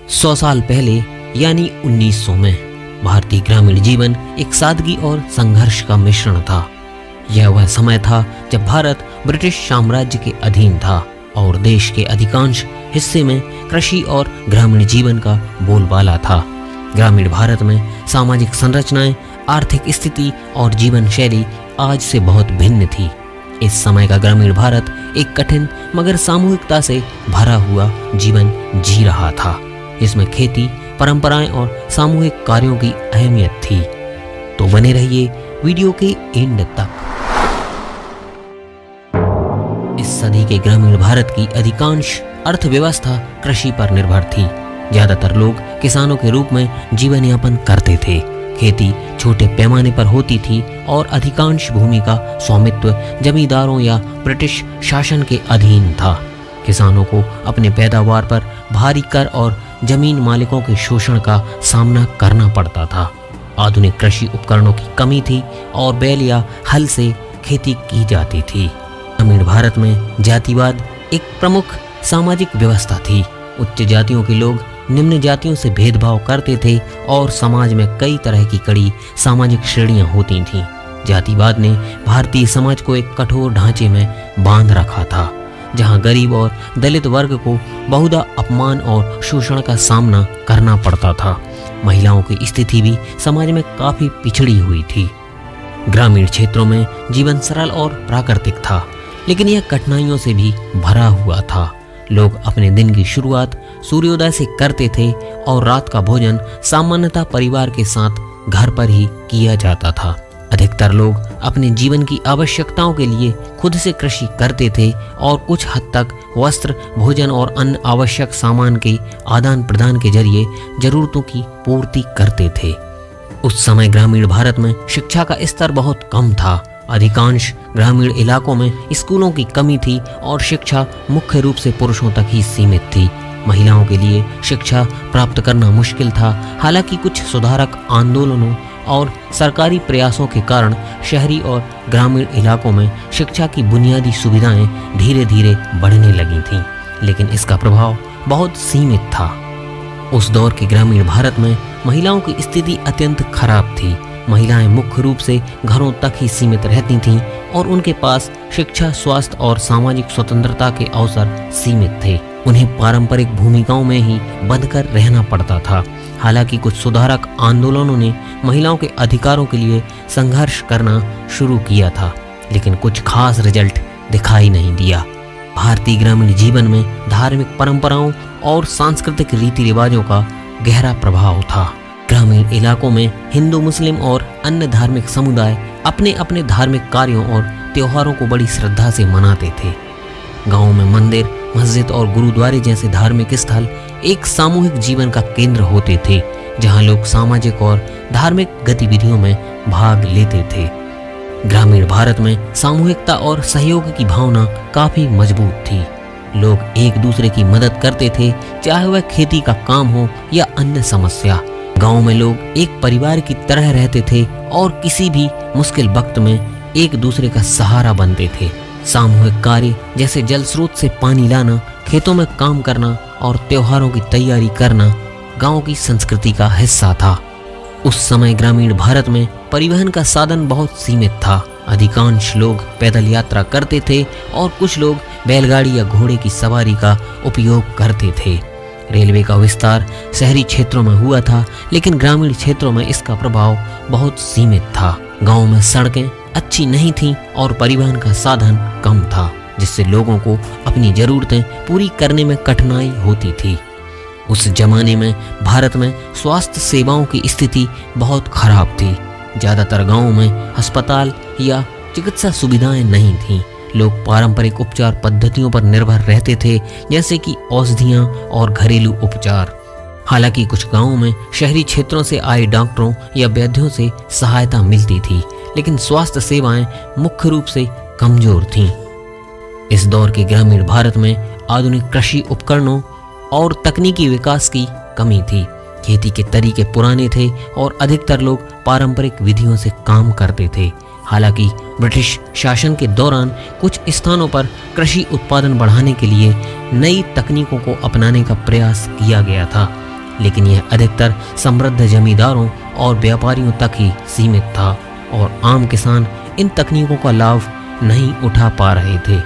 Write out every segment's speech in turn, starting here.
100 साल पहले यानी 1900 में भारतीय ग्रामीण जीवन एक सादगी और संघर्ष का मिश्रण था। यह वह समय था जब भारत ब्रिटिश साम्राज्य के अधीन था और देश के अधिकांश हिस्से में कृषि और ग्रामीण जीवन का बोलबाला था। ग्रामीण भारत में सामाजिक संरचनाएं, आर्थिक स्थिति और जीवन शैली आज से बहुत भिन्न थी। इस समय का ग्रामीण भारत एक कठिन मगर सामूहिकता से भरा हुआ जीवन जी रहा था, जिसमें खेती, परंपराएं और सामूहिक कार्यों की अहमियत थी। तो बने रहिए वीडियो के एंड तक। इस सदी के ग्रामीण भारत की अधिकांश अर्थव्यवस्था कृषि पर निर्भर थी। ज्यादातर लोग किसानों के रूप में जीवन यापन करते थे। खेती छोटे पैमाने पर होती थी और अधिकांश भूमि का स्वामित्व जमींदारों या ब्रिटिश शासन के अधीन था। किसानों को अपने पैदावार पर भारी कर और जमीन मालिकों के शोषण का सामना करना पड़ता था। आधुनिक कृषि उपकरणों की कमी थी और बैल या हल से खेती की जाती थी। ग्रामीण भारत में जातिवाद एक प्रमुख सामाजिक व्यवस्था थी। उच्च जातियों के लोग निम्न जातियों से भेदभाव करते थे और समाज में कई तरह की कड़ी सामाजिक श्रेणियां होती थीं। जातिवाद ने भारतीय समाज को एक कठोर ढांचे में बांध रखा था, जहां गरीब और दलित वर्ग को बहुधा अपमान और शोषण का सामना करना पड़ता था। महिलाओं की स्थिति भी समाज में काफी पिछड़ी हुई थी। ग्रामीण क्षेत्रों में जीवन सरल और प्राकृतिक था, लेकिन यह कठिनाइयों से भी भरा हुआ था। लोग अपने दिन की शुरुआत सूर्योदय से करते थे और रात का भोजन सामान्यतः परिवार के साथ घर पर ही किया जाता था। अधिकतर लोग अपने जीवन की आवश्यकताओं के लिए खुद से कृषि करते थे और कुछ हद तक वस्त्र, भोजन और अन्य आवश्यक सामान के आदान प्रदान के जरिए जरूरतों की पूर्ति करते थे। उस समय ग्रामीण भारत में शिक्षा का स्तर बहुत कम था। अधिकांश ग्रामीण इलाकों में स्कूलों की कमी थी और शिक्षा मुख्य रूप से पुरुषों तक ही सीमित थी। महिलाओं के लिए शिक्षा प्राप्त करना मुश्किल था। हालांकि कुछ सुधारक आंदोलनों और सरकारी प्रयासों के कारण शहरी और ग्रामीण इलाकों में शिक्षा की बुनियादी सुविधाएं धीरे धीरे बढ़ने लगी थीं, लेकिन इसका प्रभाव बहुत सीमित था। उस दौर के ग्रामीण भारत में महिलाओं की स्थिति अत्यंत खराब थी। महिलाएं मुख्य रूप से घरों तक ही सीमित रहती थीं और उनके पास शिक्षा, स्वास्थ्य और सामाजिक स्वतंत्रता के अवसर सीमित थे। उन्हें पारंपरिक भूमिकाओं में ही बंधकर रहना पड़ता था। हालांकि कुछ सुधारक आंदोलनों ने महिलाओं के अधिकारों के लिए संघर्ष करना शुरू किया था, लेकिन कुछ खास रिजल्ट दिखाई नहीं दिया। भारतीय ग्रामीण जीवन में धार्मिक परंपराओं और सांस्कृतिक रीति रिवाजों का गहरा प्रभाव था। ग्रामीण इलाकों में हिंदू, मुस्लिम और अन्य धार्मिक समुदाय अपने अपने धार्मिक कार्यों और त्योहारों को बड़ी श्रद्धा से मनाते थे। गांवों में मंदिर, मस्जिद और गुरुद्वारे जैसे धार्मिक स्थल एक सामूहिक जीवन का केंद्र होते थे, जहां लोग सामाजिक और धार्मिक गतिविधियों में भाग लेते थे। ग्रामीण भारत में सामूहिकता और सहयोग की भावना काफी मजबूत थी। लोग एक दूसरे की मदद करते थे, चाहे वह खेती का काम हो या अन्य समस्या। गांव में लोग एक परिवार की तरह रहते थे और किसी भी मुश्किल वक्त में एक दूसरे का सहारा बनते थे। सामूहिक कार्य जैसे जल स्रोत से पानी लाना, खेतों में काम करना और त्योहारों की तैयारी करना गांव की संस्कृति का हिस्सा था। उस समय ग्रामीण भारत में परिवहन का साधन बहुत सीमित था। अधिकांश लोग पैदल यात्रा करते थे और कुछ लोग बैलगाड़ी या घोड़े की सवारी का उपयोग करते थे। रेलवे का विस्तार शहरी क्षेत्रों में हुआ था, लेकिन ग्रामीण क्षेत्रों में इसका प्रभाव बहुत सीमित था। गांव में सड़कें अच्छी नहीं थीं और परिवहन का साधन कम था, जिससे लोगों को अपनी जरूरतें पूरी करने में कठिनाई होती थी। उस जमाने में भारत में स्वास्थ्य सेवाओं की स्थिति बहुत खराब थी। ज्यादातर गांवों में अस्पताल या चिकित्सा सुविधाएं नहीं थीं। लोग पारंपरिक उपचार पद्धतियों पर निर्भर रहते थे, जैसे कि औषधियां और घरेलू उपचार। हालांकि कुछ गांवों में शहरी क्षेत्रों से आए डॉक्टरों या वैद्यों से सहायता मिलती थी, लेकिन स्वास्थ्य सेवाएं मुख्य रूप से कमजोर थीं। इस दौर के ग्रामीण भारत में आधुनिक कृषि उपकरणों और तकनीकी विकास की कमी थी। खेती के तरीके पुराने थे और अधिकतर लोग पारंपरिक विधियों से काम करते थे। हालांकि ब्रिटिश शासन के दौरान कुछ स्थानों पर कृषि उत्पादन बढ़ाने के लिए नई तकनीकों को अपनाने का प्रयास किया गया था। लेकिन यह अधिकतर समृद्ध जमींदारों और व्यापारियों तक ही सीमित था और आम किसान इन तकनीकों का लाभ नहीं उठा पा रहे थे।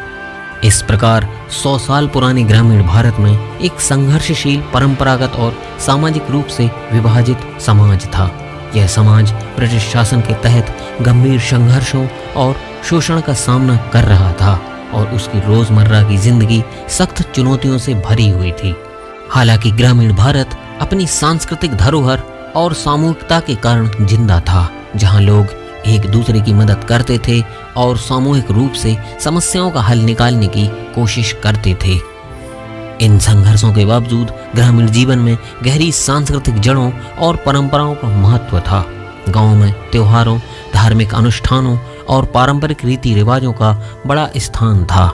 इस प्रकार 100 साल पुराने ग्रामीण भारत में एक संघर्षशील, परंपरागत और सामाजिक रूप से विभाजित समाज था। यह समाज ब्रिटिश शासन के तहत गंभीर संघर्षों और शोषण का सामना कर रहा था और उसकी रोजमर्रा की जिंदगी सख्त चुनौतियों से भरी हुई थी। हालांकि ग्रामीण भारत अपनी सांस्कृतिक धरोहर और सामूहिकता के कारण जिंदा था, जहां लोग एक दूसरे की मदद करते थे और सामूहिक रूप से समस्याओं का हल निकालने की कोशिश करते थे। इन संघर्षों के बावजूद ग्रामीण जीवन में गहरी सांस्कृतिक जड़ों और परंपराओं का महत्व था। गांव में त्योहारों, धार्मिक अनुष्ठानों और पारंपरिक रीति रिवाजों का बड़ा स्थान था,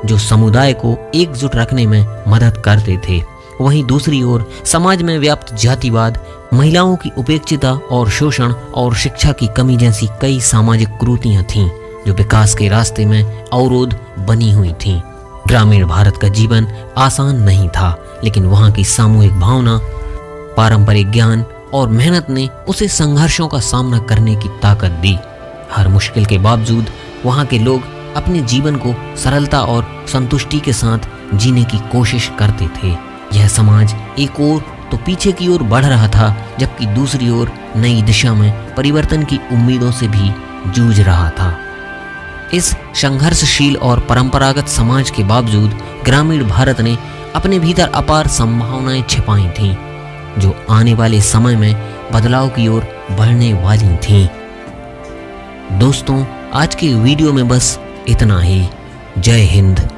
जो समुदाय को एकजुट रखने में मदद करते थे। वहीं दूसरी ओर समाज में व्याप्त जातिवाद, महिलाओं की उपेक्षिता और शोषण और शिक्षा की कमी जैसी कई सामाजिक कुरीतियां थीं, जो विकास के रास्ते में अवरोध बनी हुई थीं। ग्रामीण भारत का जीवन आसान नहीं था, लेकिन वहां की सामूहिक भावना, पारंपरिक ज्ञान और मेहनत ने उसे संघर्षों का सामना करने की ताकत दी। हर मुश्किल के बावजूद वहां के लोग अपने जीवन को सरलता और संतुष्टि के साथ जीने की कोशिश करते थे। यह समाज एक ओर तो पीछे की ओर बढ़ रहा था, जबकि दूसरी ओर नई दिशा में परिवर्तन की उम्मीदों से भी जूझ रहा था। इस संघर्षशील और परंपरागत समाज के बावजूद ग्रामीण भारत ने अपने भीतर अपार संभावनाएं छिपाई थीं, जो आने वाले समय में बदलाव की ओर बढ़ने वाली थीं। दोस्तों, आज के वीडियो में बस इतना ही। जय हिंद।